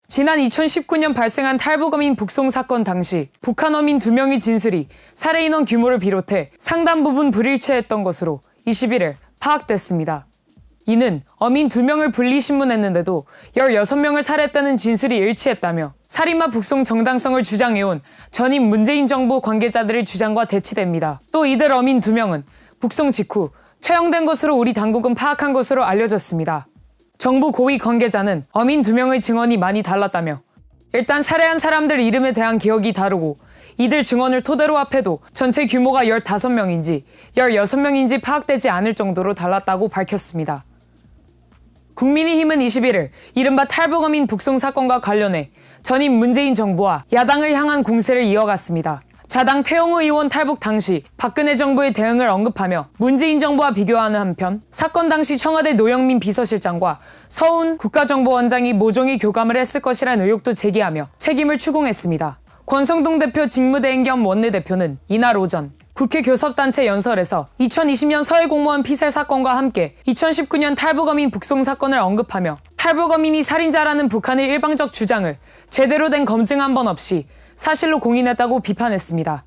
지난 2019년 발생한 탈북어민 북송 사건 당시 북한 어민 2명의 진술이 살해 인원 규모를 비롯해 상당 부분 불일치했던 것으로 21일 파악됐습니다. 이는 어민 2명을 분리신문했는데도 16명을 살해했다는 진술이 일치했다며 살인마 북송 정당성을 주장해온 전임 문재인 정부 관계자들의 주장과 대치됩니다. 또 이들 어민 2명은 북송 직후 처형된 것으로 우리 당국은 파악한 것으로 알려졌습니다. 정부 고위 관계자는 어민 2명의 증언이 많이 달랐다며 일단 살해한 사람들 이름에 대한 기억이 다르고 이들 증언을 토대로 합해도 전체 규모가 15명인지 16명인지 파악되지 않을 정도로 달랐다고 밝혔습니다. 국민의힘은 21일 이른바 탈북어민 북송 사건과 관련해 전임 문재인 정부와 야당을 향한 공세를 이어갔습니다. 자당 태영호 의원 탈북 당시 박근혜 정부의 대응을 언급하며 문재인 정부와 비교하는 한편 사건 당시 청와대 노영민 비서실장과 서훈 국가정보원장이 모종의 교감을 했을 것이라는 의혹도 제기하며 책임을 추궁했습니다. 권성동 대표 직무대행 겸 원내대표는 이날 오전 국회 교섭단체 연설에서 2020년 서해공무원 피살 사건과 함께 2019년 탈북어민 북송 사건을 언급하며 탈북어민이 살인자라는 북한의 일방적 주장을 제대로 된 검증 한 번 없이 사실로 공인했다고 비판했습니다.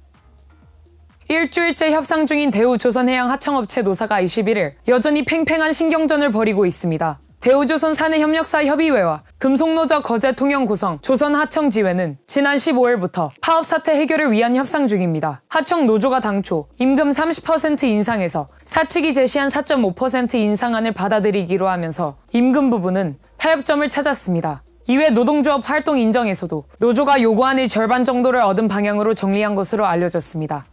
일주일째 협상 중인 대우조선해양하청업체 노사가 21일 여전히 팽팽한 신경전을 벌이고 있습니다. 대우조선 사내협력사협의회와 금속노조 거제통영고성 조선하청지회는 지난 15일부터 파업 사태 해결을 위한 협상 중입니다. 하청노조가 당초 임금 30% 인상에서 사측이 제시한 4.5% 인상안을 받아들이기로 하면서 임금 부분은 타협점을 찾았습니다. 이외 노동조합 활동 인정에서도 노조가 요구안의 절반 정도를 얻은 방향으로 정리한 것으로 알려졌습니다.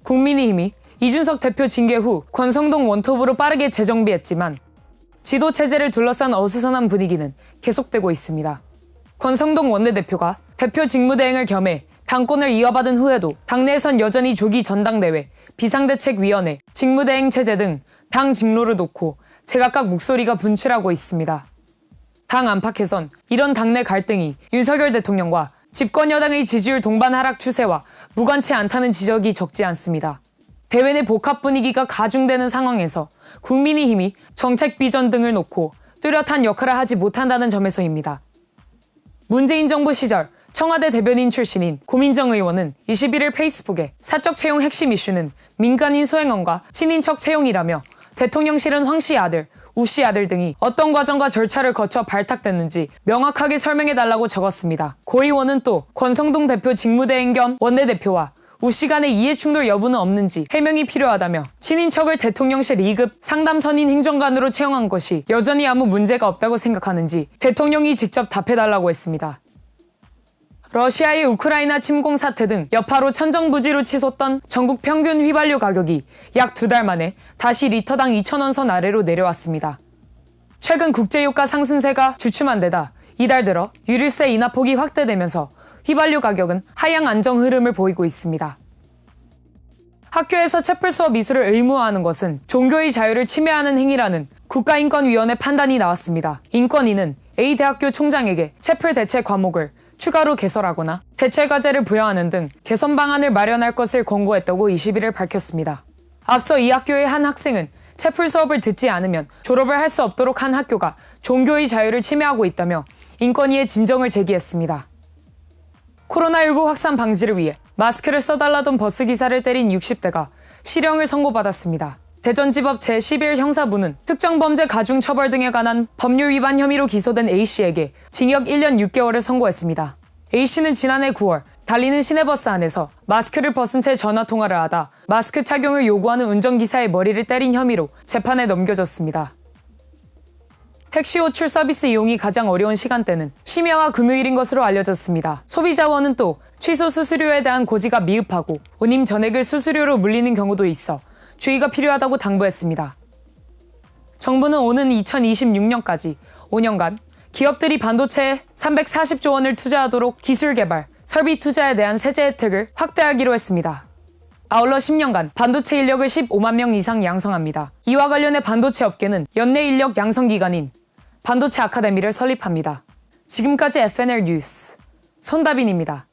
국민의힘이 이준석 대표 징계 후 권성동 원톱으로 빠르게 재정비했지만 지도체제를 둘러싼 어수선한 분위기는 계속되고 있습니다. 권성동 원내대표가 대표 직무대행을 겸해 당권을 이어받은 후에도 당내에선 여전히 조기 전당대회, 비상대책위원회, 직무대행 체제 등 당 직로를 놓고 제각각 목소리가 분출하고 있습니다. 당 안팎에선 이런 당내 갈등이 윤석열 대통령과 집권 여당의 지지율 동반 하락 추세와 무관치 않다는 지적이 적지 않습니다. 대외 내 복합 분위기가 가중되는 상황에서 국민의힘이 정책 비전 등을 놓고 뚜렷한 역할을 하지 못한다는 점에서입니다. 문재인 정부 시절 청와대 대변인 출신인 고민정 의원은 21일 페이스북에 사적 채용 핵심 이슈는 민간인 소행원과 친인척 채용이라며 대통령실은 황 씨 아들, 우 씨 아들 등이 어떤 과정과 절차를 거쳐 발탁됐는지 명확하게 설명해달라고 적었습니다. 고 의원은 또 권성동 대표 직무대행 겸 원내대표와 우 씨 간의 이해충돌 여부는 없는지 해명이 필요하다며 친인척을 대통령실 2급 상담선임 행정관으로 채용한 것이 여전히 아무 문제가 없다고 생각하는지 대통령이 직접 답해달라고 했습니다. 러시아의 우크라이나 침공 사태 등 여파로 천정부지로 치솟던 전국 평균 휘발유 가격이 약 2달 만에 다시 리터당 2,000원 선 아래로 내려왔습니다. 최근 국제유가 상승세가 주춤한 데다 이달 들어 유류세 인하폭이 확대되면서 휘발유 가격은 하향 안정 흐름을 보이고 있습니다. 학교에서 채플 수업 이수를 의무화하는 것은 종교의 자유를 침해하는 행위라는 국가인권위원회 판단이 나왔습니다. 인권위는 A대학교 총장에게 채플 대체 과목을 추가로 개설하거나 대체 과제를 부여하는 등 개선 방안을 마련할 것을 권고했다고 21일 밝혔습니다. 앞서 이 학교의 한 학생은 채플 수업을 듣지 않으면 졸업을 할 수 없도록 한 학교가 종교의 자유를 침해하고 있다며 인권위에 진정을 제기했습니다. 코로나19 확산 방지를 위해 마스크를 써달라던 버스기사를 때린 60대가 실형을 선고받았습니다. 대전지법 제11 형사부는 특정 범죄 가중 처벌 등에 관한 법률 위반 혐의로 기소된 A씨에게 징역 1년 6개월을 선고했습니다. A씨는 지난해 9월 달리는 시내버스 안에서 마스크를 벗은 채 전화통화를 하다 마스크 착용을 요구하는 운전기사의 머리를 때린 혐의로 재판에 넘겨졌습니다. 택시 호출 서비스 이용이 가장 어려운 시간대는 심야와 금요일인 것으로 알려졌습니다. 소비자원은 또 취소 수수료에 대한 고지가 미흡하고 운임 전액을 수수료로 물리는 경우도 있어 주의가 필요하다고 당부했습니다. 정부는 오는 2026년까지 5년간 기업들이 반도체에 340조 원을 투자하도록 기술 개발, 설비 투자에 대한 세제 혜택을 확대하기로 했습니다. 아울러 10년간 반도체 인력을 15만 명 이상 양성합니다. 이와 관련해 반도체 업계는 연내 인력 양성 기관인 반도체 아카데미를 설립합니다. 지금까지 FNL 뉴스 손다빈입니다.